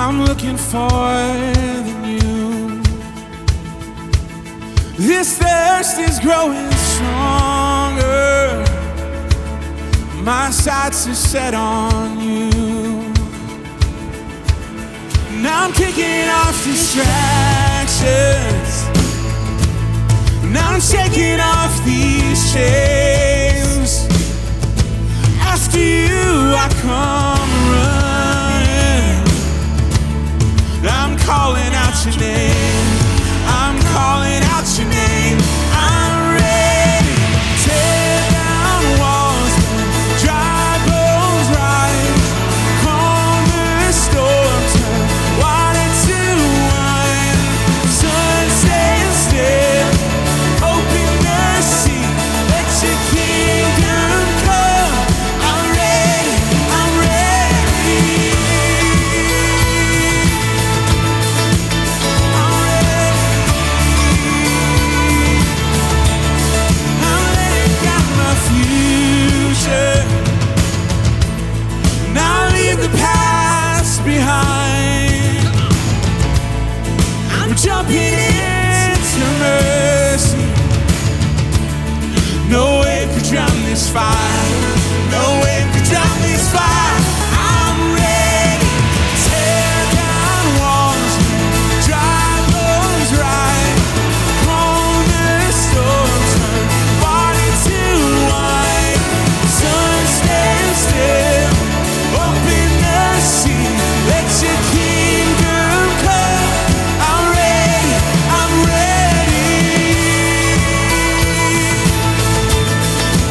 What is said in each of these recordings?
I'm looking for the new. This thirst is growing stronger. My sights are set on you. Now I'm kicking off distractions. Now I'm shaking off these chains. After you I come running. I'm calling out your name. I'm calling out your name. I'm ready. Tear down walls, dry bones rise. Calm the storm, turn water to wine. Sun stays still. Open the sea. Let your kingdom come. I'm ready. I'm ready. Now leave the past behind. I'm jumping into mercy. No wave could drown this fire. No wave could drown this fire. I'm ready. Tear down walls, dry bones rise. Calm the storm, turn water to wine. Sun stands still. Open the sea. Let your kingdom come. I'm ready. I'm ready.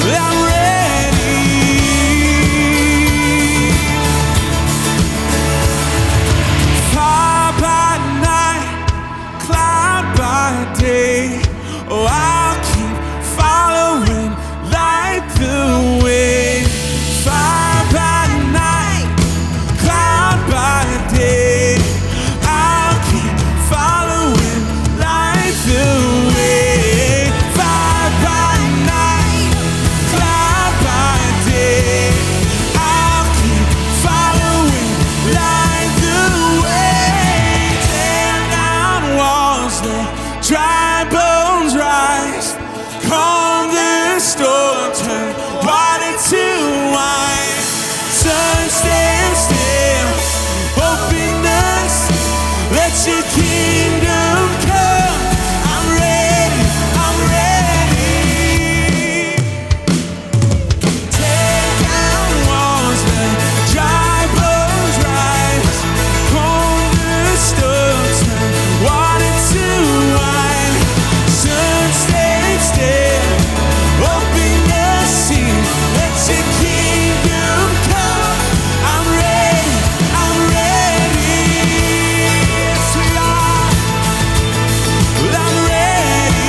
I'm ready. Fire by night, cloud by day. Oh, I'll keep following, light the way. Fire by night, cloud by day. I'll keep following, light the way. Fire by night, cloud by day. I'll keep following, light the way. Tear down walls, let dry bones rise. Calm the storm, turn water to wine. Sun stands still. Open the sea. Let your kingdom come. I'm ready. I'm ready. Tear down walls, let dry bones rise. Calm the storm, turn water to wine. Sun stays still. Open the sea. Let your kingdom come. I'm ready. I'm ready. Yes, we are. Well, I'm ready.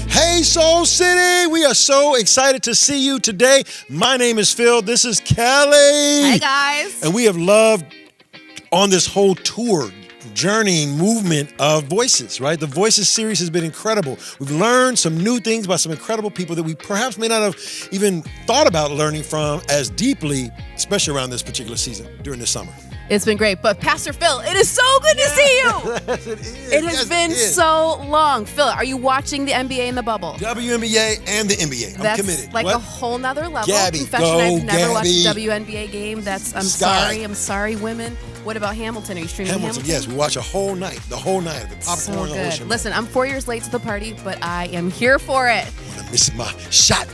Hey, Soul City! We are so excited to see you today. My name is Phil. This is Kelly. Hey, guys. And we have loved on this whole tour, journeying movement of Voices, right? The Voices series has been incredible. We've learned some new things by some incredible people that we perhaps may not have even thought about learning from as deeply, especially around this particular season, during the summer. It's been great. But Pastor Phil, it is so good to see you. Yes, it is. It has been so long. Phil, are you watching the NBA in the bubble? WNBA and the NBA. That's I'm committed. like What? a whole nother level. Gabby, Confession, go, I've never watched a Gabby. WNBA game. I'm Sky. sorry, women. What about Hamilton? Are you streaming Hamilton? Yes, we watch the whole night of the popcorn So and the good. ocean. Listen, I'm 4 years late to the party, but I am here for it. I'm missing my shot.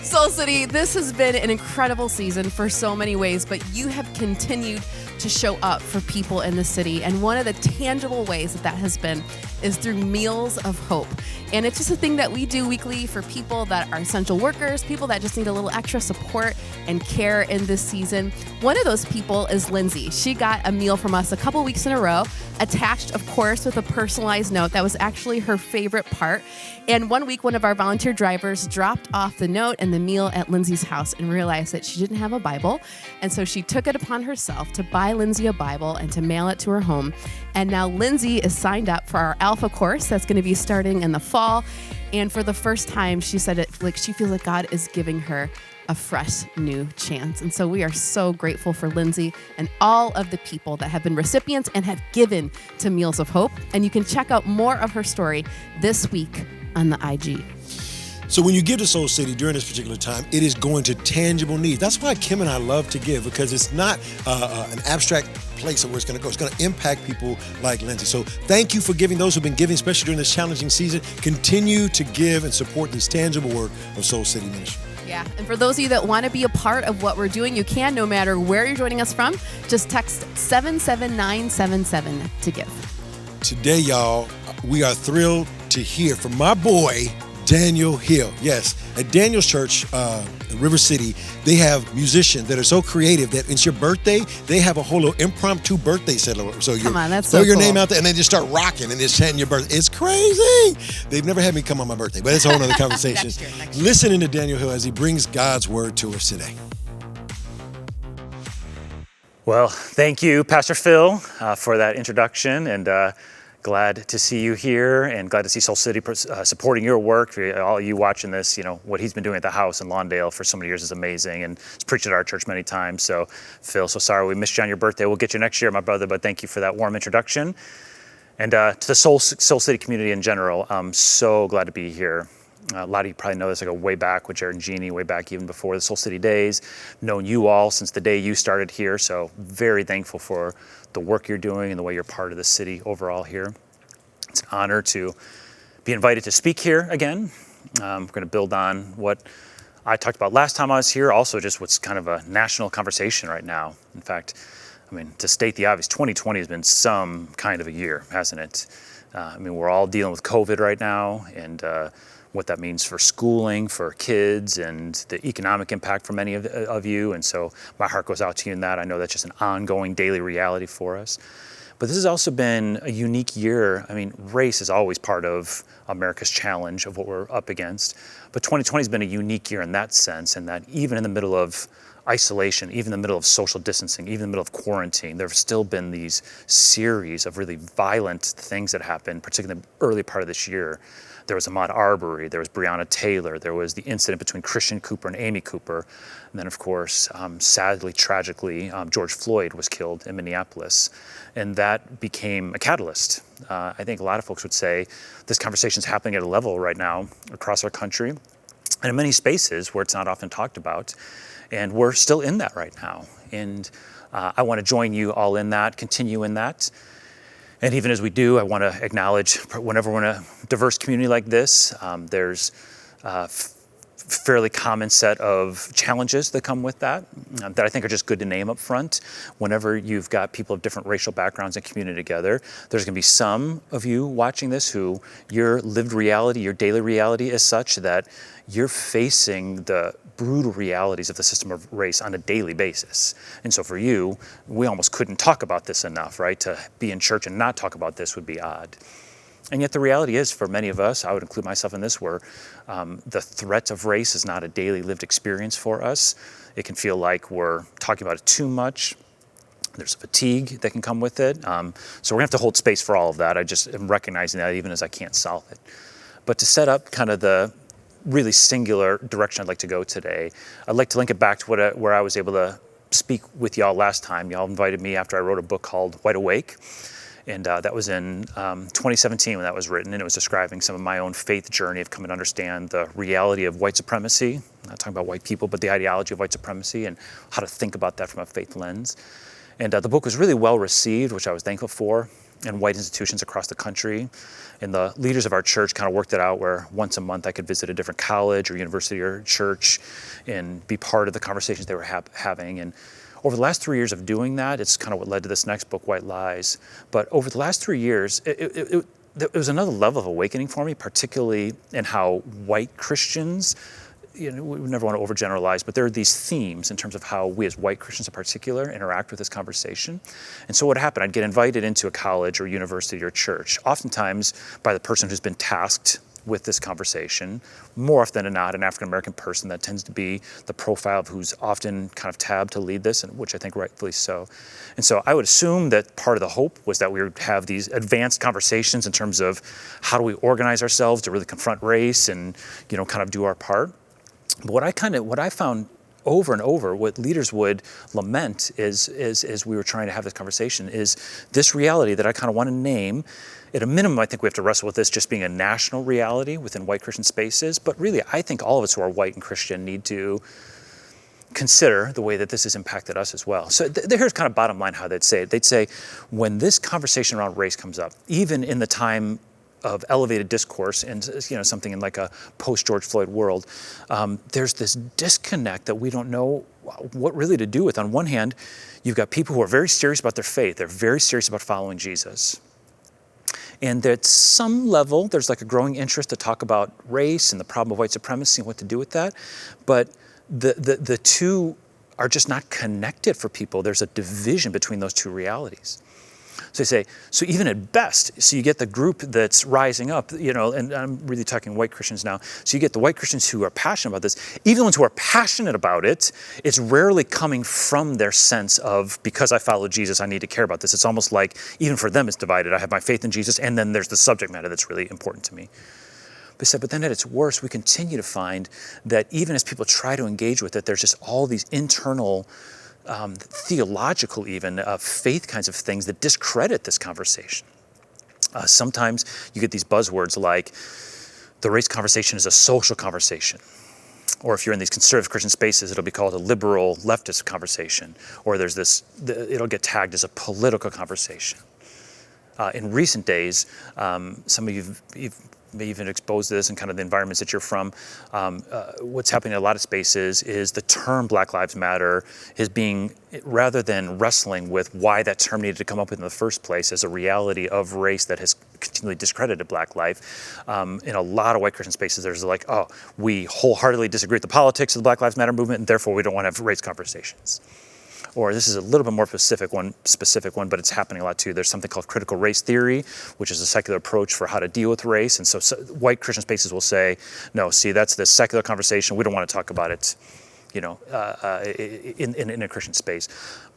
Soul City, this has been an incredible season for so many ways, but you have continued to show up for people in the city. And one of the tangible ways that has been is through Meals of Hope. And it's just a thing that we do weekly for people that are essential workers, people that just need a little extra support and care in this season. One of those people is Lindsay. She got a meal from us a couple weeks in a row, attached, of course, with a personalized note. That was actually her favorite part. And one week, one of our volunteer drivers dropped off the note and the meal at Lindsay's house and realized that she didn't have a Bible. And so she took it upon herself to buy Lindsay a Bible and to mail it to her home. And now Lindsay is signed up for our Alpha course that's going to be starting in the fall. And for the first time, she said it like she feels like God is giving her a fresh new chance. And so we are so grateful for Lindsay and all of the people that have been recipients and have given to Meals of Hope. And you can check out more of her story this week on the IG. So when you give to Soul City during this particular time, it is going to tangible needs. That's why Kim and I love to give, because it's not an abstract place of where it's going to go. It's going to impact people like Lindsay. So thank you for giving. Those who've been giving, especially during this challenging season, continue to give and support this tangible work of Soul City Ministry. Yeah, and for those of you that want to be a part of what we're doing, you can, no matter where you're joining us from. Just text 77977 to give. Today, y'all, we are thrilled to hear from my boy, Daniel Hill. Yes, at Daniel's church in River City, they have musicians that are so creative that it's your birthday, they have a whole little impromptu birthday celebration. So you throw your name out there and they just start rocking and just chanting your birthday. It's crazy. They've never had me come on my birthday, but it's a whole other conversation. Next year. Listening to Daniel Hill as he brings God's word to us today. Well, thank you, Pastor Phil, for that introduction, and glad to see you here, and glad to see Soul City supporting your work. For all you watching this, what he's been doing at the house in Lawndale for so many years is amazing, and he's preached at our church many times. So, Phil, so sorry we missed you on your birthday. We'll get you next year, my brother, but thank you for that warm introduction. And to the Soul City community in general, I'm so glad to be here. A lot of you probably know this. I go way back with Jared and Jeannie, way back even before the Soul City days. Known you all since the day you started here, so very thankful for the work you're doing and the way you're part of the city overall here. It's an honor to be invited to speak here again. We're going to build on what I talked about last time I was here, also just what's kind of a national conversation right now. In fact, to state the obvious, 2020 has been some kind of a year, hasn't it? We're all dealing with COVID right now, and what that means for schooling, for kids, and the economic impact for many of you. And so my heart goes out to you in that. I know that's just an ongoing daily reality for us. But this has also been a unique year. Race is always part of America's challenge of what we're up against. But 2020 has been a unique year in that sense, in that even in the middle of isolation, even in the middle of social distancing, even in the middle of quarantine, there have still been these series of really violent things that happened, particularly in the early part of this year. There was Ahmaud Arbery, there was Breonna Taylor, there was the incident between Christian Cooper and Amy Cooper. And then, of course, sadly, tragically, George Floyd was killed in Minneapolis. And that became a catalyst. I think a lot of folks would say this conversation is happening at a level right now across our country and in many spaces where it's not often talked about. And we're still in that right now. And I want to join you all in that, continue in that. And even as we do, I want to acknowledge whenever we're in a diverse community like this, there's a fairly common set of challenges that come with that I think are just good to name up front. Whenever you've got people of different racial backgrounds and community together, there's going to be some of you watching this who your lived reality, your daily reality is such that you're facing the brutal realities of the system of race on a daily basis. And so for you, we almost couldn't talk about this enough, right? To be in church and not talk about this would be odd. And yet the reality is, for many of us, I would include myself in this, where the threat of race is not a daily lived experience for us. It can feel like we're talking about it too much. There's a fatigue that can come with it. So we're gonna have to hold space for all of that. I just am recognizing that even as I can't solve it. But to set up kind of the really singular direction I'd like to go today, I'd like to link it back to where I was able to speak with y'all last time. Y'all invited me after I wrote a book called Wide Awake. And that was in 2017 when that was written, and it was describing some of my own faith journey of coming to understand the reality of white supremacy. I'm not talking about white people, but the ideology of white supremacy and how to think about that from a faith lens. And the book was really well received, which I was thankful for, in white institutions across the country. And the leaders of our church kind of worked it out where once a month I could visit a different college or university or church and be part of the conversations they were having. And over the last 3 years of doing that, it's kind of what led to this next book, White Lies. But over the last 3 years, there was another level of awakening for me, particularly in how white Christians, we never want to overgeneralize, but there are these themes in terms of how we as white Christians in particular interact with this conversation. And so what happened, I'd get invited into a college or university or church, oftentimes by the person who's been tasked with this conversation. More often than not, an African-American person. That tends to be the profile of who's often kind of tabbed to lead this, and which I think rightfully so. And so I would assume that part of the hope was that we would have these advanced conversations in terms of how do we organize ourselves to really confront race and, kind of do our part. But what I found over and over, what leaders would lament is as we were trying to have this conversation, is this reality that I kind of want to name. At a minimum, I think we have to wrestle with this just being a national reality within white Christian spaces. But really, I think all of us who are white and Christian need to consider the way that this has impacted us as well. So here's kind of bottom line how they'd say it. They'd say, when this conversation around race comes up, even in the time of elevated discourse and something in like a post-George Floyd world, there's this disconnect that we don't know what really to do with. On one hand, you've got people who are very serious about their faith. They're very serious about following Jesus. And at some level, there's like a growing interest to talk about race and the problem of white supremacy and what to do with that. But the two are just not connected for people. There's a division between those two realities. So they say, so even at best, so you get the group that's rising up, and I'm really talking white Christians now. So you get the white Christians who are passionate about this. Even the ones who are passionate about it, it's rarely coming from their sense of, because I follow Jesus, I need to care about this. It's almost like, even for them, it's divided. I have my faith in Jesus, and then there's the subject matter that's really important to me. But then at its worst, we continue to find that even as people try to engage with it, there's just all these internal theological even, faith kinds of things that discredit this conversation. Sometimes you get these buzzwords like the race conversation is a social conversation. Or if you're in these conservative Christian spaces, it'll be called a liberal leftist conversation. Or there's it'll get tagged as a political conversation. In recent days, some of you've may even exposed to this in kind of the environments that you're from. What's happening in a lot of spaces is the term Black Lives Matter is being, rather than wrestling with why that term needed to come up with in the first place as a reality of race that has continually discredited Black life. In a lot of white Christian spaces, there's like, oh, we wholeheartedly disagree with the politics of the Black Lives Matter movement, and therefore we don't want to have race conversations. Or this is a little bit more specific one, but it's happening a lot too. There's something called critical race theory, which is a secular approach for how to deal with race. And so white Christian spaces will say, no, see, that's the secular conversation. We don't want to talk about it, in a Christian space.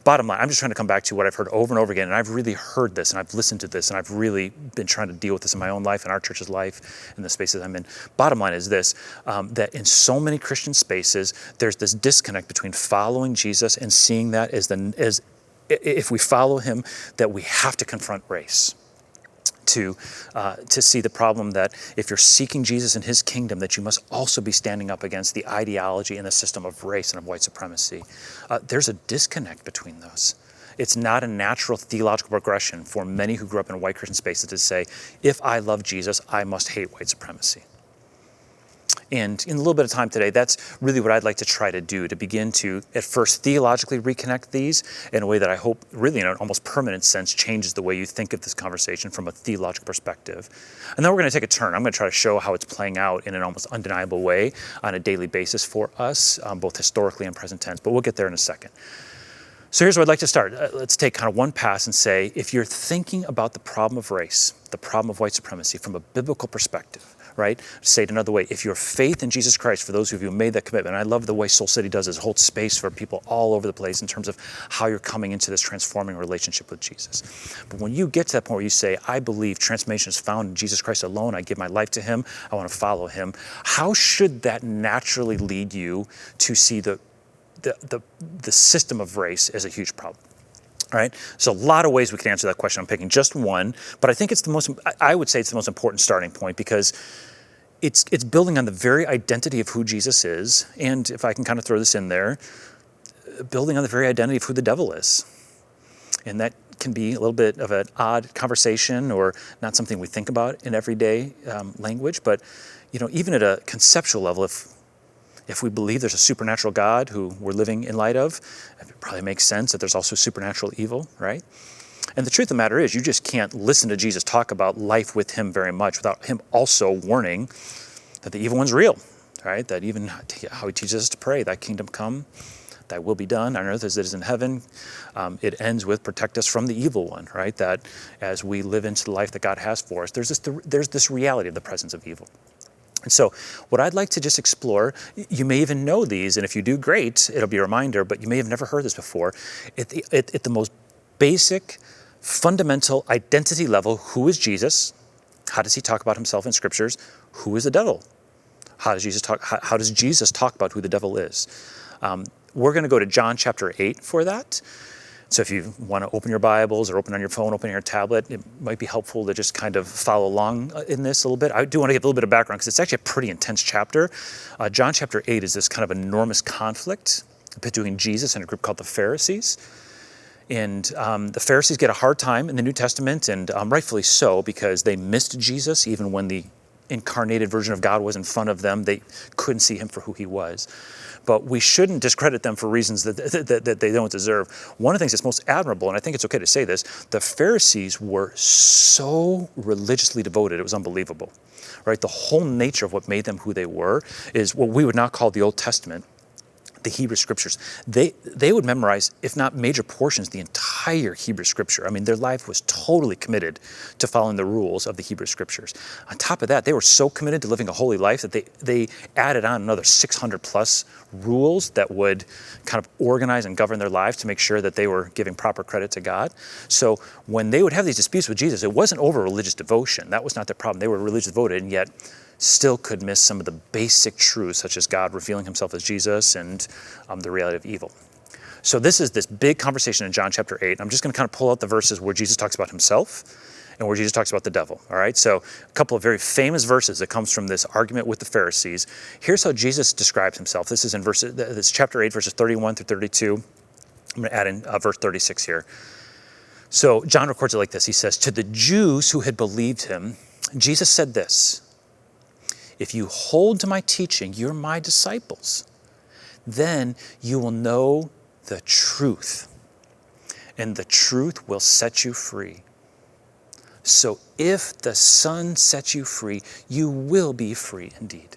Bottom line, I'm just trying to come back to what I've heard over and over again, and I've really heard this, and I've listened to this, and I've really been trying to deal with this in my own life, in our church's life, in the spaces I'm in. Bottom line is this, that in so many Christian spaces, there's this disconnect between following Jesus and seeing that as if we follow him, that we have to confront race. To see the problem that if you're seeking Jesus and his kingdom, that you must also be standing up against the ideology and the system of race and of white supremacy. There's a disconnect between those. It's not a natural theological progression for many who grew up in white Christian spaces to say, if I love Jesus, I must hate white supremacy. And in a little bit of time today, that's really what I'd like to try to do, to begin to, at first, theologically reconnect these in a way that I hope really in an almost permanent sense changes the way you think of this conversation from a theological perspective. And then we're going to take a turn. I'm going to try to show how it's playing out in an almost undeniable way on a daily basis for us, both historically and present tense, but we'll get there in a second. So here's where I'd like to start. Let's take kind of one pass and say, if you're thinking about the problem of race, the problem of white supremacy from a biblical perspective, right? Say it another way, if your faith in Jesus Christ, for those of you who made that commitment, and I love the way Soul City does is hold space for people all over the place in terms of how you're coming into this transforming relationship with Jesus. But when you get to that point where you say, I believe transformation is found in Jesus Christ alone, I give my life to him, I want to follow him, how should that naturally lead you to see the system of race as a huge problem? All right, so a lot of ways we can answer that question. I'm picking just one, but I think I would say it's the most important starting point because it's building on the very identity of who Jesus is, and if I can kind of throw this in there, building on the very identity of who the devil is. And that can be a little bit of an odd conversation or not something we think about in everyday language, but even at a conceptual level, if we believe there's a supernatural God who we're living in light of, it probably makes sense that there's also supernatural evil, right? And the truth of the matter is, you just can't listen to Jesus talk about life with him very much without him also warning that the evil one's real, right? That even how he teaches us to pray, thy kingdom come, thy will be done on earth as it is in heaven. It ends with protect us from the evil one, right? That as we live into the life that God has for us, there's this reality of the presence of evil. And so what I'd like to just explore, you may even know these, and if you do, great, it'll be a reminder, but you may have never heard this before. At the most basic, fundamental identity level, who is Jesus? How does he talk about himself in scriptures? Who is the devil? How does Jesus talk about who the devil is? We're going to go to John chapter 8 for that. So if you want to open your Bibles or open on your phone, open your tablet, it might be helpful to just kind of follow along in this a little bit. I do want to give a little bit of background because it's actually a pretty intense chapter. John chapter 8 is this kind of enormous conflict between Jesus and a group called the Pharisees. And the Pharisees get a hard time in the New Testament, and rightfully so, because they missed Jesus even when the incarnated version of God was in front of them. They couldn't see him for who he was. But we shouldn't discredit them for reasons that they don't deserve. One of the things that's most admirable, and I think it's okay to say this, the Pharisees were so religiously devoted, it was unbelievable, right? The whole nature of what made them who they were is what we would now call the Old Testament, the Hebrew scriptures. They would memorize, if not major portions, the entire Hebrew scripture. I mean, their life was totally committed to following the rules of the Hebrew scriptures. On top of that, they were so committed to living a holy life that they added on another 600 plus rules that would kind of organize and govern their lives to make sure that they were giving proper credit to God. So when they would have these disputes with Jesus, it wasn't over religious devotion. That was not their problem. They were religiously devoted, and yet still could miss some of the basic truths, such as God revealing himself as Jesus and the reality of evil. So this is this big conversation in John chapter 8. I'm just going to kind of pull out the verses where Jesus talks about himself and where Jesus talks about the devil. All right, so a couple of very famous verses that comes from this argument with the Pharisees. Here's how Jesus describes himself. This is in this chapter 8, verses 31 through 32. I'm going to add in verse 36 here. So John records it like this. He says, to the Jews who had believed him, Jesus said this, if you hold to my teaching, you're my disciples. Then you will know the truth, and the truth will set you free. So if the Son sets you free, you will be free indeed.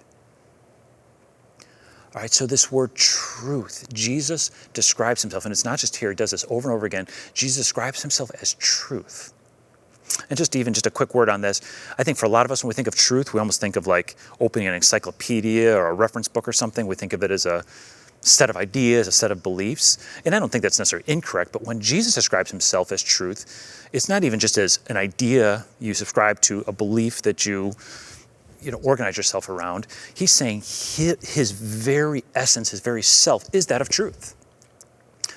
All right, so this word truth, Jesus describes himself, and it's not just here, he does this over and over again. Jesus describes himself as truth. And just a quick word on this. I think for a lot of us, when we think of truth, we almost think of like opening an encyclopedia or a reference book or something. We think of it as a set of ideas, a set of beliefs. And I don't think that's necessarily incorrect, but when Jesus describes himself as truth, it's not even just as an idea you subscribe to, a belief that you organize yourself around. He's saying his very essence, his very self is that of truth.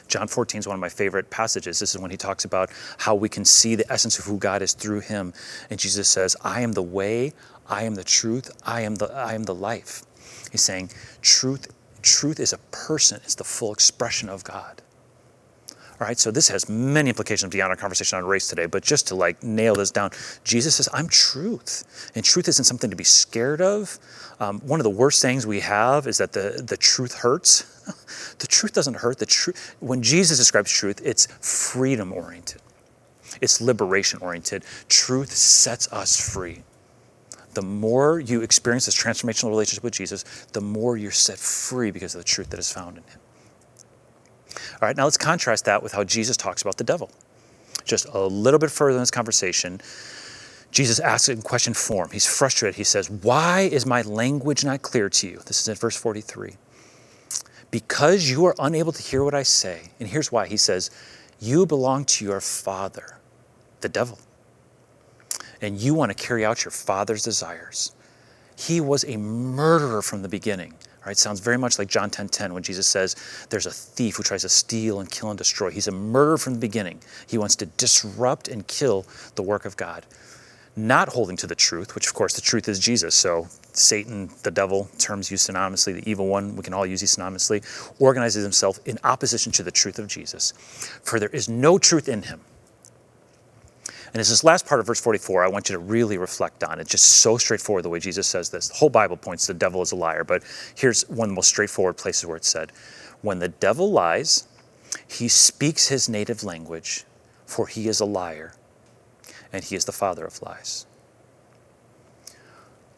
John 14 is one of my favorite passages. This is when he talks about how we can see the essence of who God is through him. And Jesus says, I am the way, I am the truth, I am the life. He's saying truth is a person, it's the full expression of God. All right, so this has many implications beyond our conversation on race today, but just to nail this down, Jesus says, I'm truth. And truth isn't something to be scared of. One of the worst things we have is that the truth hurts. The truth doesn't hurt. When Jesus describes truth, it's freedom-oriented. It's liberation-oriented. Truth sets us free. The more you experience this transformational relationship with Jesus, the more you're set free because of the truth that is found in him. All right, now let's contrast that with how Jesus talks about the devil. Just a little bit further in this conversation, Jesus asks it in question form. He's frustrated. He says, why is my language not clear to you? This is in verse 43. Because you are unable to hear what I say. And here's why. He says, you belong to your father, the devil. And you want to carry out your father's desires. He was a murderer from the beginning. All right, sounds very much like John 10:10 when Jesus says there's a thief who tries to steal and kill and destroy. He's a murderer from the beginning. He wants to disrupt and kill the work of God. Not holding to the truth, which of course the truth is Jesus. So Satan, the devil, terms used synonymously, the evil one, we can all use these synonymously, organizes himself in opposition to the truth of Jesus. For there is no truth in him. And it's this last part of verse 44 I want you to really reflect on. It's just so straightforward the way Jesus says this. The whole Bible points to the devil as a liar, but here's one of the most straightforward places where it's said, when the devil lies, he speaks his native language, for he is a liar, and he is the father of lies.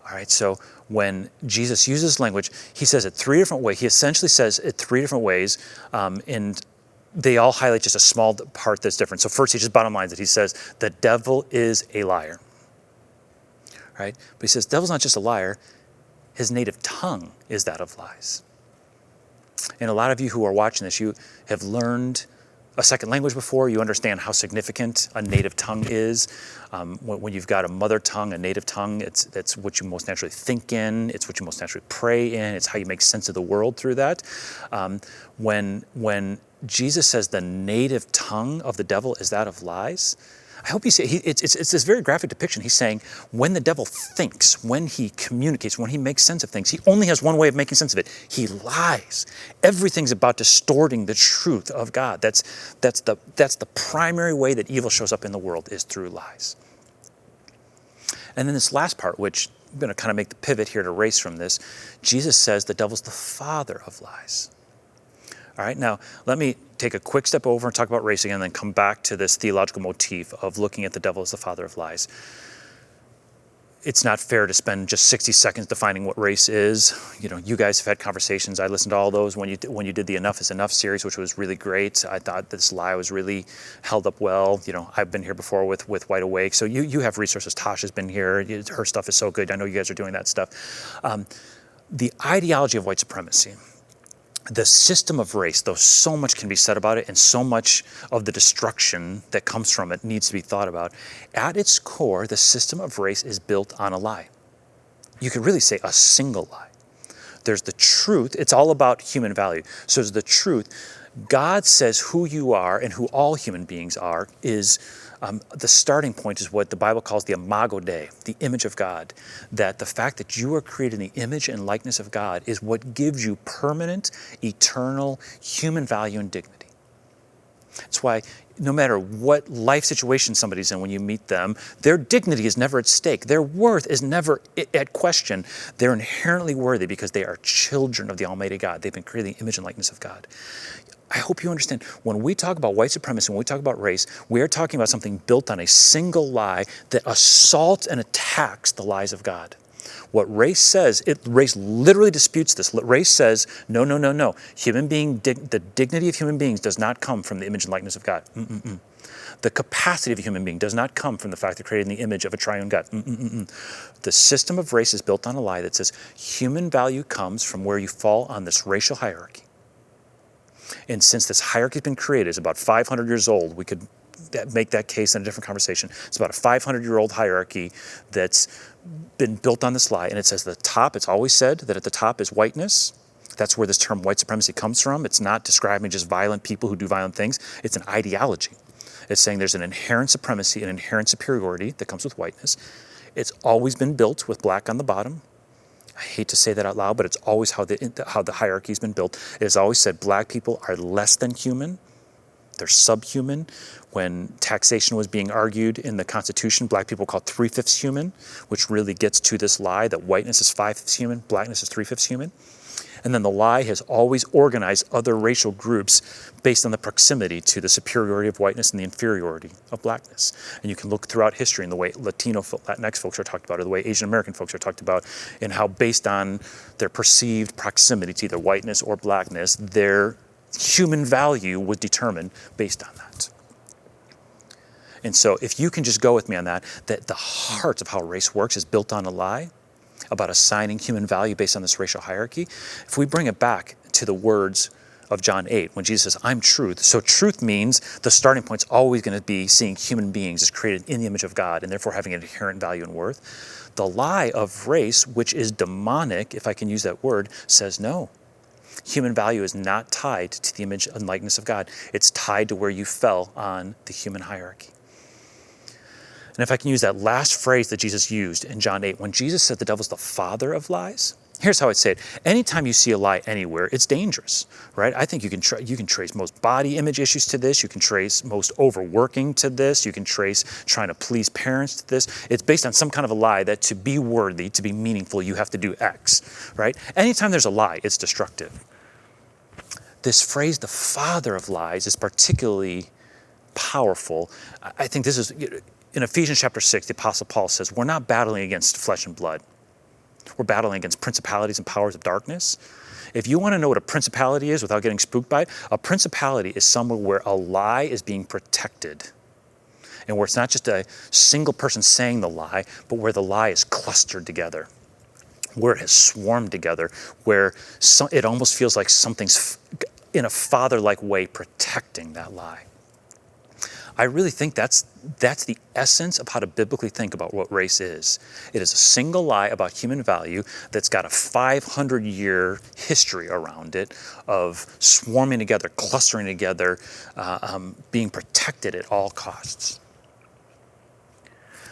All right, so when Jesus uses language, he says it three different ways. He essentially says it three different ways, and they all highlight just a small part that's different. So first, he just bottom lines it. He says, the devil is a liar. Right? But he says, the devil's not just a liar. His native tongue is that of lies. And a lot of you who are watching this, you have learned a second language before. You understand how significant a native tongue is. When you've got a mother tongue, a native tongue, it's what you most naturally think in. It's what you most naturally pray in. It's how you make sense of the world through that. When Jesus says the native tongue of the devil is that of lies, I hope you see, it's this very graphic depiction. He's saying when the devil thinks, when he communicates, when he makes sense of things, he only has one way of making sense of it. He lies. Everything's about distorting the truth of God. That's the primary way that evil shows up in the world, is through lies. And then this last part, which I'm going to kind of make the pivot here to race from this, Jesus says the devil's the father of lies. All right, now let me take a quick step over and talk about race again, and then come back to this theological motif of looking at the devil as the father of lies. It's not fair to spend just 60 seconds defining what race is. You know, you guys have had conversations. I listened to all those when you did the Enough is Enough series, which was really great. I thought this lie was really held up well. You know, I've been here before with Wide Awake. So you have resources. Tasha's been here. Her stuff is so good. I know you guys are doing that stuff. The ideology of white supremacy, the system of race, though so much can be said about it and so much of the destruction that comes from it needs to be thought about, at its core, the system of race is built on a lie. You could really say a single lie. There's the truth. It's all about human value. So there's the truth. God says who you are and who all human beings are is the starting point is what the Bible calls the imago Dei, the image of God. That the fact that you are created in the image and likeness of God is what gives you permanent, eternal human value and dignity. That's why no matter what life situation somebody's in when you meet them, their dignity is never at stake. Their worth is never at question. They're inherently worthy because they are children of the Almighty God. They've been created in the image and likeness of God. I hope you understand, when we talk about white supremacy, when we talk about race, we are talking about something built on a single lie that assaults and attacks the lies of God. What race says, race literally disputes this. Race says, no. The dignity of human beings does not come from the image and likeness of God. The capacity of a human being does not come from the fact they're created in the image of a triune God. The system of race is built on a lie that says human value comes from where you fall on this racial hierarchy. And since this hierarchy has been created, it's about 500 years old. We could make that case in a different conversation. It's about a 500-year-old hierarchy that's been built on this lie. And it says the top, it's always said that at the top is whiteness. That's where this term white supremacy comes from. It's not describing just violent people who do violent things. It's an ideology. It's saying there's an inherent supremacy, an inherent superiority that comes with whiteness. It's always been built with black on the bottom. I hate to say that out loud, but it's always how the hierarchy has been built. It has always said black people are less than human. They're subhuman. When taxation was being argued in the Constitution, black people were called 3/5 human, which really gets to this lie that whiteness is 5/5 human, blackness is 3/5 human. And then the lie has always organized other racial groups based on the proximity to the superiority of whiteness and the inferiority of blackness. And you can look throughout history in the way Latinx folks are talked about, or the way Asian American folks are talked about, and how based on their perceived proximity to either whiteness or blackness, their human value was determined based on that. And so if you can just go with me on that the heart of how race works is built on a lie about assigning human value based on this racial hierarchy. If we bring it back to the words of John 8, when Jesus says, I'm truth. So truth means the starting point's always going to be seeing human beings as created in the image of God and therefore having an inherent value and worth. The lie of race, which is demonic, if I can use that word, says no. Human value is not tied to the image and likeness of God. It's tied to where you fell on the human hierarchy. And if I can use that last phrase that Jesus used in John 8, when Jesus said the devil's the father of lies, here's how I'd say it. Anytime you see a lie anywhere, it's dangerous, right? I think you can trace most body image issues to this. You can trace most overworking to this. You can trace trying to please parents to this. It's based on some kind of a lie that to be worthy, to be meaningful, you have to do X, right? Anytime there's a lie, it's destructive. This phrase, the father of lies, is particularly powerful. I think this is, in Ephesians chapter 6, the Apostle Paul says, we're not battling against flesh and blood. We're battling against principalities and powers of darkness. If you want to know what a principality is without getting spooked by it, a principality is somewhere where a lie is being protected. And where it's not just a single person saying the lie, but where the lie is clustered together, where it has swarmed together, where it almost feels like something's in a father-like way protecting that lie. I really think that's the essence of how to biblically think about what race is. It is a single lie about human value that's got a 500-year history around it of swarming together, clustering together, being protected at all costs.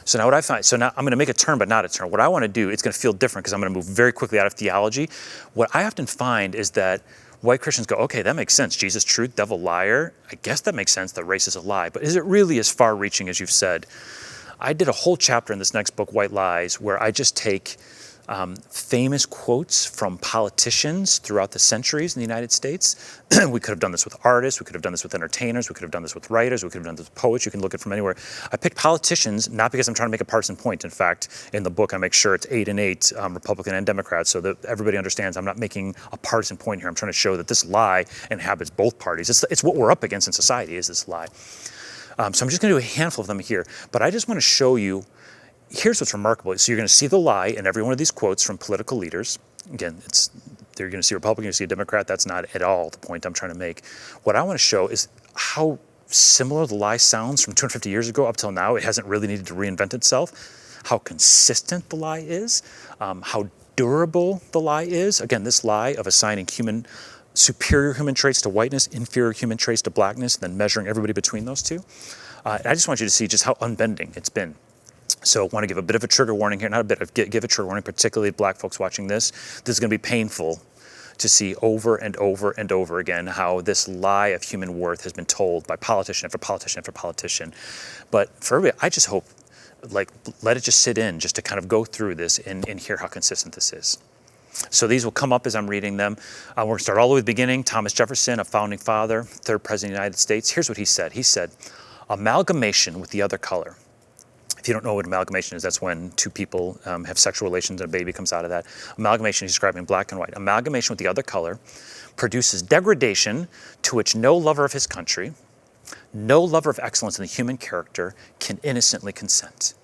So now what I find, so now I'm going to make a turn, but not a turn. What I want to do, it's going to feel different because I'm going to move very quickly out of theology. What I often find is that white Christians go, okay, that makes sense. Jesus, truth, devil, liar. I guess that makes sense that race is a lie. But is it really as far-reaching as you've said? I did a whole chapter in this next book, White Lies, where I just take famous quotes from politicians throughout the centuries in the United States. We could have done this with artists, we could have done this with entertainers, we could have done this with writers, we could have done this with poets. You can look at it from anywhere. I picked politicians, not because I'm trying to make a partisan point. In fact, in the book, I make sure it's 8 and 8, Republican and Democrat, so that everybody understands I'm not making a partisan point here. I'm trying to show that this lie inhabits both parties. It's what we're up against in society, is this lie. So I'm just going to do a handful of them here, but I just want to show you. Here's what's remarkable. So you're going to see the lie in every one of these quotes from political leaders. Again, you're going to see a Republican, you're going to see a Democrat. That's not at all the point I'm trying to make. What I want to show is how similar the lie sounds from 250 years ago up till now. It hasn't really needed to reinvent itself. How consistent the lie is. How durable the lie is. Again, this lie of assigning superior human traits to whiteness, inferior human traits to blackness, then measuring everybody between those two. I just want you to see just how unbending it's been. So I want to give a bit of a trigger warning here, not a bit of, give a trigger warning, particularly black folks watching this. This is going to be painful to see over and over and over again how this lie of human worth has been told by politician after politician after politician. But for everybody, I just hope, let it just sit in, just to kind of go through this and hear how consistent this is. So these will come up as I'm reading them. We're going to start all the way at the beginning. Thomas Jefferson, a founding father, third president of the United States. Here's what he said. He said, amalgamation with the other color. If you don't know what amalgamation is, that's when two people have sexual relations and a baby comes out of that. Amalgamation, he's describing black and white. Amalgamation with the other color produces degradation to which no lover of his country, no lover of excellence in the human character can innocently consent.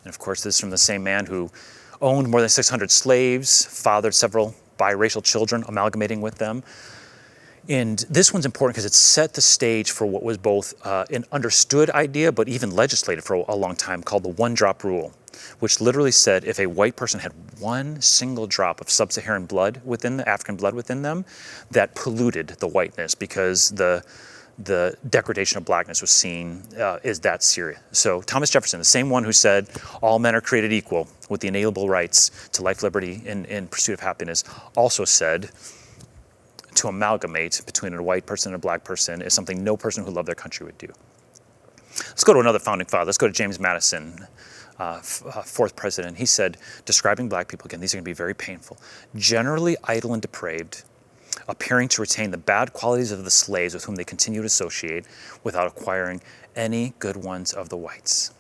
And of course, this is from the same man who owned more than 600 slaves, fathered several biracial children, amalgamating with them. And this one's important because it set the stage for what was both an understood idea, but even legislated for a long time, called the one-drop rule, which literally said if a white person had one single drop of sub-Saharan blood African blood within them, that polluted the whiteness because the degradation of blackness was seen as that serious. So Thomas Jefferson, the same one who said all men are created equal with the inalienable rights to life, liberty, and pursuit of happiness, also said to amalgamate between a white person and a black person is something no person who loved their country would do. Let's go to another founding father. Let's go to James Madison, fourth president. He said, describing black people, again, these are going to be very painful, generally idle and depraved, appearing to retain the bad qualities of the slaves with whom they continue to associate without acquiring any good ones of the whites.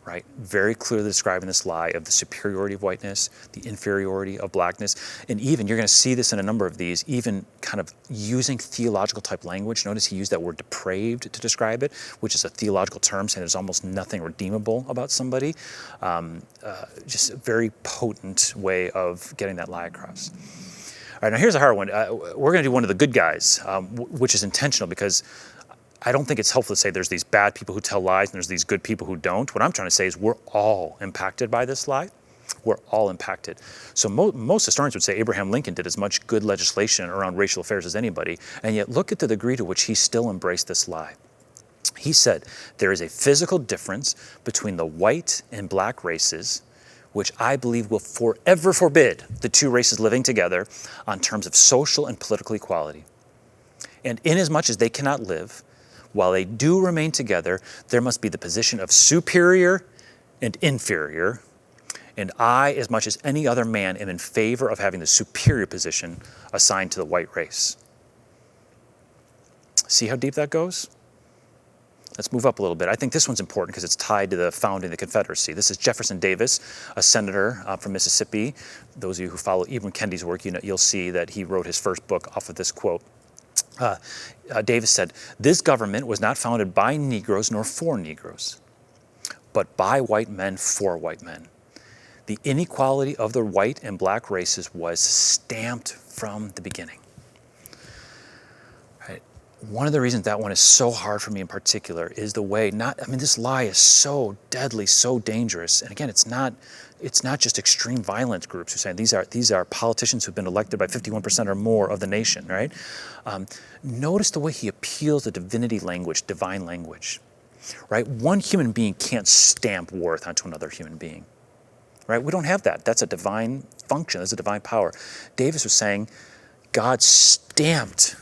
Right? Very clearly describing this lie of the superiority of whiteness, the inferiority of blackness. And even, you're going to see this in a number of these, even kind of using theological type language. Notice he used that word depraved to describe it, which is a theological term saying there's almost nothing redeemable about somebody. Just a very potent way of getting that lie across. All right, now here's a hard one. We're going to do one of the good guys, which is intentional because I don't think it's helpful to say there's these bad people who tell lies and there's these good people who don't. What I'm trying to say is we're all impacted by this lie. We're all impacted. So most historians would say Abraham Lincoln did as much good legislation around racial affairs as anybody, and yet look at the degree to which he still embraced this lie. He said, there is a physical difference between the white and black races, which I believe will forever forbid the two races living together on terms of social and political equality. And inasmuch as they cannot live, while they do remain together, there must be the position of superior and inferior. And I, as much as any other man, am in favor of having the superior position assigned to the white race. See how deep that goes? Let's move up a little bit. I think this one's important because it's tied to the founding of the Confederacy. This is Jefferson Davis, a senator from Mississippi. Those of you who follow Ibram Kendi's work, you'll see that he wrote his first book off of this quote. Davis said, "This government was not founded by Negroes nor for Negroes, but by white men for white men. The inequality of the white and black races was stamped from the beginning." Right? One of the reasons that one is so hard for me in particular is the way, this lie is so deadly, so dangerous. And again, it's not just extreme violent groups who are saying these are politicians who've been elected by 51% or more of the nation, right? Notice the way he appeals to divinity language, divine language, right? One human being can't stamp worth onto another human being, right? We don't have that. That's a divine function. That's a divine power. Davis was saying God stamped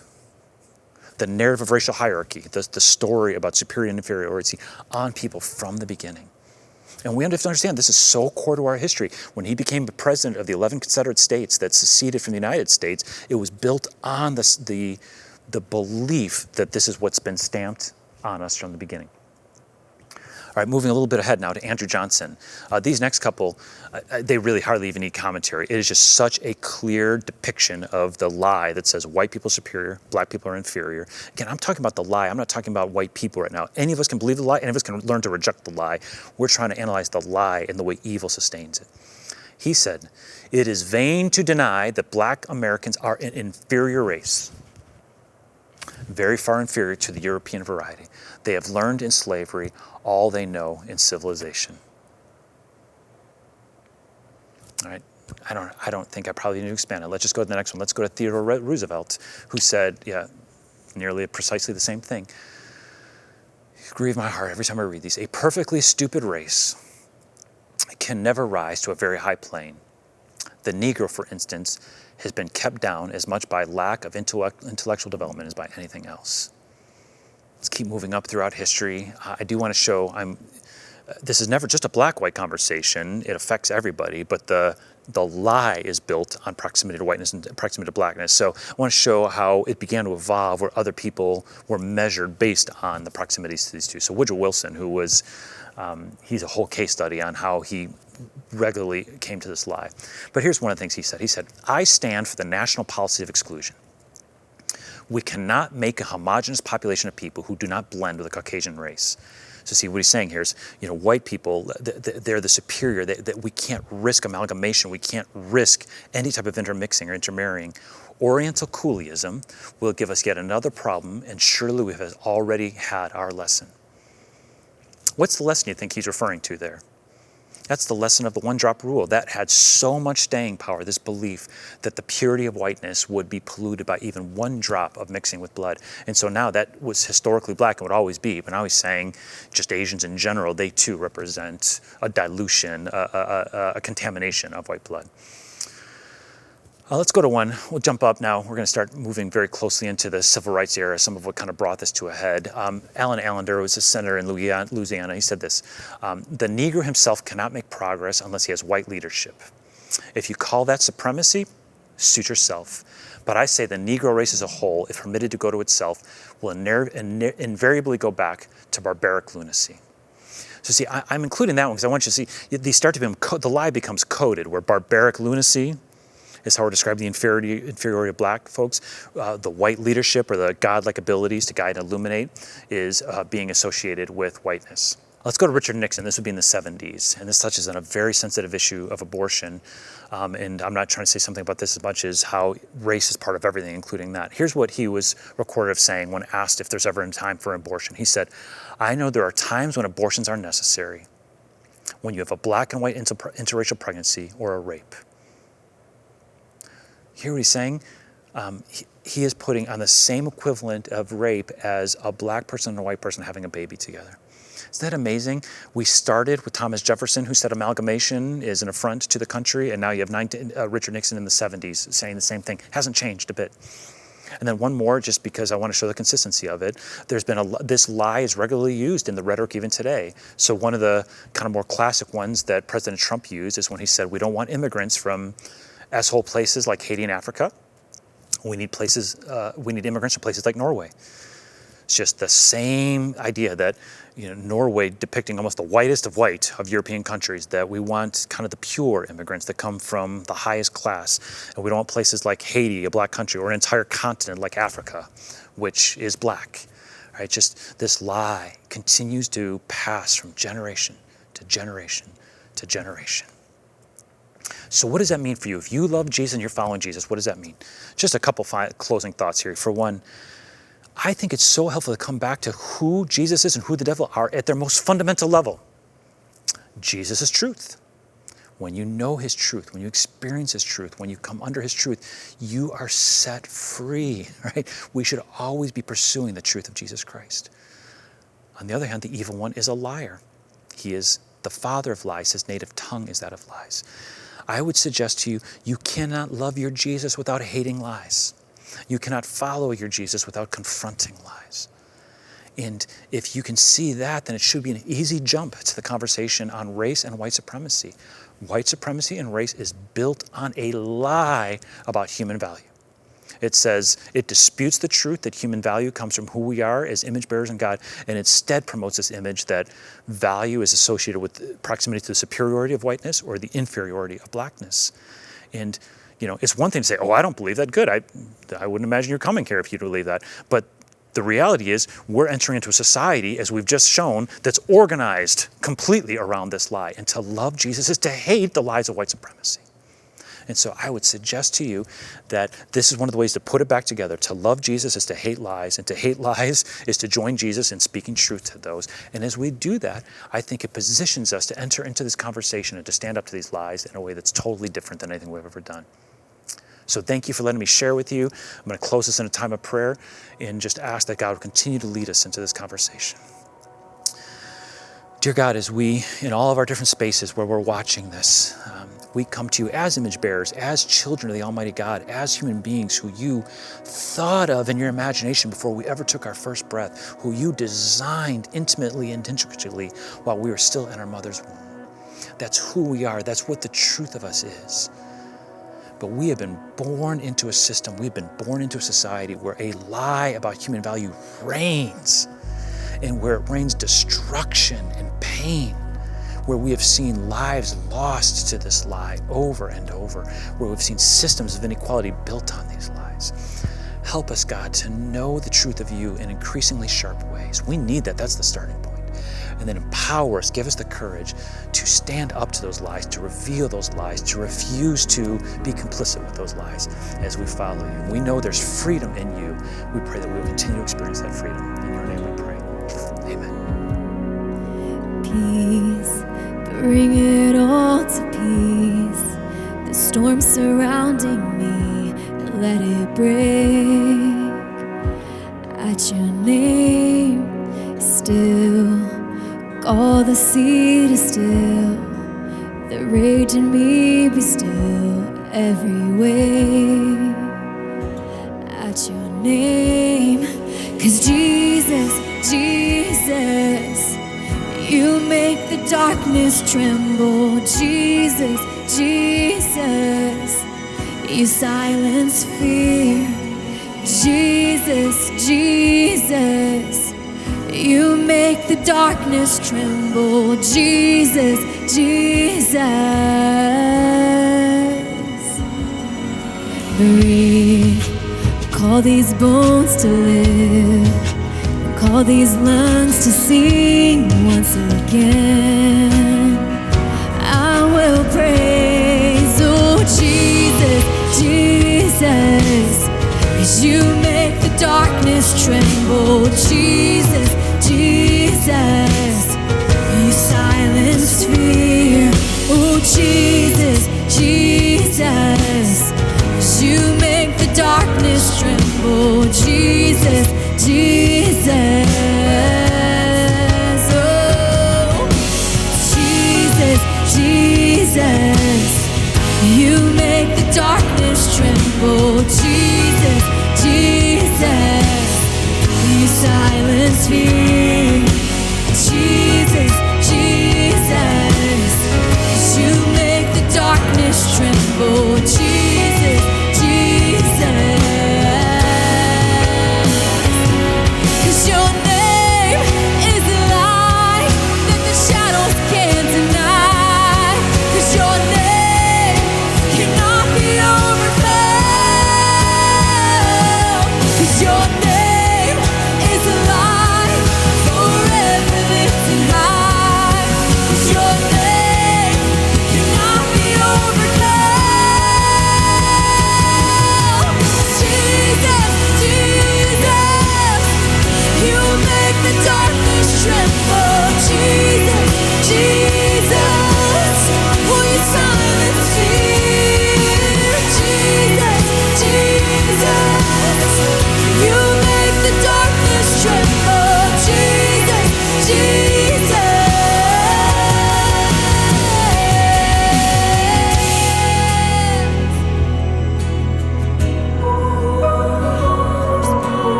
the narrative of racial hierarchy, the story about superiority and inferiority on people from the beginning. And we have to understand this is so core to our history. When he became the president of the 11 Confederate States that seceded from the United States, it was built on the belief that this is what's been stamped on us from the beginning. All right, moving a little bit ahead now to Andrew Johnson. These next couple, they really hardly even need commentary. It is just such a clear depiction of the lie that says white people are superior, black people are inferior. Again, I'm talking about the lie. I'm not talking about white people right now. Any of us can believe the lie. Any of us can learn to reject the lie. We're trying to analyze the lie and the way evil sustains it. He said, "It is vain to deny that black Americans are an inferior race, very far inferior to the European variety. They have learned in slavery all they know in civilization." All right, I don't think I probably need to expand it. Let's just go to the next one. Let's go to Theodore Roosevelt, who said, nearly precisely the same thing. You grieve my heart every time I read these. "A perfectly stupid race can never rise to a very high plane. The Negro, for instance, has been kept down as much by lack of intellectual development as by anything else." Let's keep moving up throughout history. I do want to show this is never just a black-white conversation. It affects everybody, but the lie is built on proximity to whiteness and proximity to blackness. So I want to show how it began to evolve where other people were measured based on the proximities to these two. So Woodrow Wilson, who was, he's a whole case study on how he regularly came to this lie. But here's one of the things he said. He said, "I stand for the national policy of exclusion. We cannot make a homogenous population of people who do not blend with the Caucasian race." So see, what he's saying here is, white people, they're the superior, that we can't risk amalgamation, we can't risk any type of intermixing or intermarrying. Oriental coolieism will give us yet another problem, and surely we have already had our lesson. What's the lesson you think he's referring to there? That's the lesson of the one-drop rule. That had so much staying power, this belief that the purity of whiteness would be polluted by even one drop of mixing with blood. And so now that was historically black and would always be, but now he's saying just Asians in general, they too represent a dilution, a contamination of white blood. Let's go to one. We'll jump up now. We're going to start moving very closely into the civil rights era, some of what kind of brought this to a head. Alan Allender was a senator in Louisiana. He said this, "The Negro himself cannot make progress unless he has white leadership. If you call that supremacy, suit yourself. But I say the Negro race as a whole, if permitted to go to itself, will invariably go back to barbaric lunacy." So see, I'm including that one because I want you to see, these start to become, the lie becomes coded, where barbaric lunacy is how we're describing the inferiority of black folks. The white leadership or the godlike abilities to guide and illuminate is being associated with whiteness. Let's go to Richard Nixon. This would be in the 70s, and this touches on a very sensitive issue of abortion. And I'm not trying to say something about this as much as how race is part of everything, including that. Here's what he was recorded of saying when asked if there's ever a time for abortion. He said, "I know there are times when abortions are necessary, when you have a black and white interracial pregnancy or a rape." Hear what he's saying? He is putting on the same equivalent of rape as a black person and a white person having a baby together. Isn't that amazing? We started with Thomas Jefferson, who said amalgamation is an affront to the country, and now you have Richard Nixon in the 70s saying the same thing. Hasn't changed a bit. And then one more, just because I want to show the consistency of it. There's been this lie is regularly used in the rhetoric even today. So one of the kind of more classic ones that President Trump used is when he said, "We don't want immigrants from asshole places like Haiti and Africa. We need immigrants from places like Norway." It's just the same idea that, Norway depicting almost the whitest of white of European countries, that we want kind of the pure immigrants that come from the highest class. And we don't want places like Haiti, a black country, or an entire continent like Africa, which is black. Right? Just this lie continues to pass from generation to generation to generation. So what does that mean for you? If you love Jesus and you're following Jesus, what does that mean? Just a couple closing thoughts here. For one, I think it's so helpful to come back to who Jesus is and who the devil are at their most fundamental level. Jesus is truth. When you know his truth, when you experience his truth, when you come under his truth, you are set free, right? We should always be pursuing the truth of Jesus Christ. On the other hand, the evil one is a liar. He is the father of lies. His native tongue is that of lies. I would suggest to you, you cannot love your Jesus without hating lies. You cannot follow your Jesus without confronting lies. And if you can see that, then it should be an easy jump to the conversation on race and white supremacy. White supremacy and race is built on a lie about human value. It says it disputes the truth that human value comes from who we are as image bearers in God, and instead promotes this image that value is associated with proximity to the superiority of whiteness or the inferiority of blackness. And it's one thing to say, oh, I don't believe that. Good. I wouldn't imagine you're coming here if you believe that. But the reality is we're entering into a society, as we've just shown, that's organized completely around this lie. And to love Jesus is to hate the lies of white supremacy. And so I would suggest to you that this is one of the ways to put it back together. To love Jesus is to hate lies, and to hate lies is to join Jesus in speaking truth to those. And as we do that, I think it positions us to enter into this conversation and to stand up to these lies in a way that's totally different than anything we've ever done. So thank you for letting me share with you. I'm going to close this in a time of prayer and just ask that God would continue to lead us into this conversation. Dear God, as we, in all of our different spaces where we're watching this, we come to you as image bearers, as children of the Almighty God, as human beings who you thought of in your imagination before we ever took our first breath, who you designed intimately and intricately while we were still in our mother's womb. That's who we are. That's what the truth of us is. But we have been born into a system, we've been born into a society where a lie about human value reigns, and where it reigns destruction and pain, where we have seen lives lost to this lie over and over, where we've seen systems of inequality built on these lies. Help us, God, to know the truth of you in increasingly sharp ways. We need that. That's the starting point. And then empower us, give us the courage to stand up to those lies, to reveal those lies, to refuse to be complicit with those lies as we follow you. We know there's freedom in you. We pray that we will continue to experience that freedom. In your name we pray. Amen. Peace, bring it all to peace. The storm surrounding me, let it break. At your name, still. All the sea is still, the rage in me be still, every way at your name. 'Cause Jesus, Jesus, you make the darkness tremble. Jesus, Jesus, you silence fear. Jesus, Jesus, you make the darkness tremble. Jesus, Jesus. Breathe, call these bones to live, call these lungs to sing once again. I will praise, oh Jesus, Jesus, 'cause you make the darkness tremble. Jesus, Jesus, you silence fear. Oh Jesus, Jesus, you make the darkness tremble. Jesus, Jesus, oh Jesus, Jesus, you make the darkness tremble. Jesus, Jesus, you silence fear. Jesus, Jesus, you make the darkness tremble. Jesus, Jesus, 'cause you're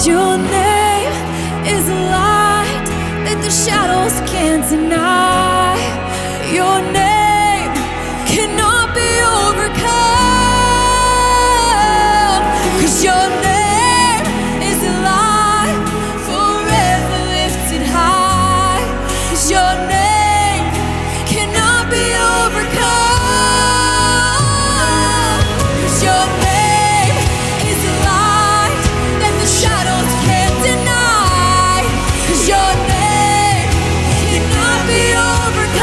Your name is a light that the shadows can't deny. Your name cannot be overcome. 'Cause your name is a light forever lifted high. 'Cause your name cannot be overcome. 'Cause your name is a light that the shadows can't deny. 'Cause your name cannot be overcome.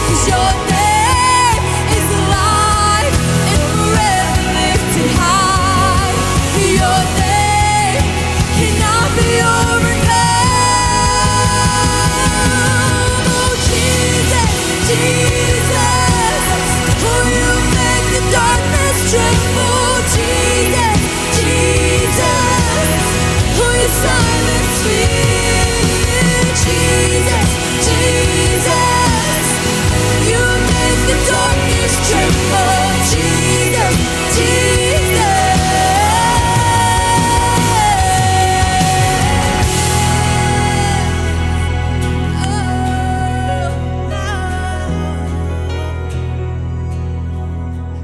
'Cause your name is alive and forever lifted high. Your name cannot be overcome. Oh Jesus, Jesus, oh you make the darkness tremble. Jesus, Jesus, oh you silence fear. Jesus, Jesus, you make the darkness tremble. Jesus,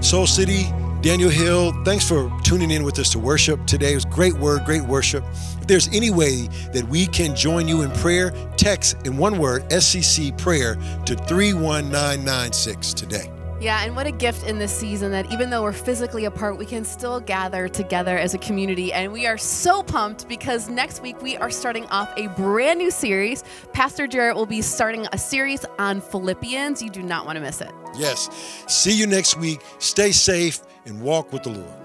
Soul City, Daniel Hill, thanks for tuning in with us to worship today. It was great word, great worship. If there's any way that we can join you in prayer, text in one word, SCC prayer, to 31996 today. Yeah, and what a gift in this season that even though we're physically apart, we can still gather together as a community. And we are so pumped because next week we are starting off a brand new series. Pastor Jarrett will be starting a series on Philippians. You do not want to miss it. Yes. See you next week. Stay safe and walk with the Lord.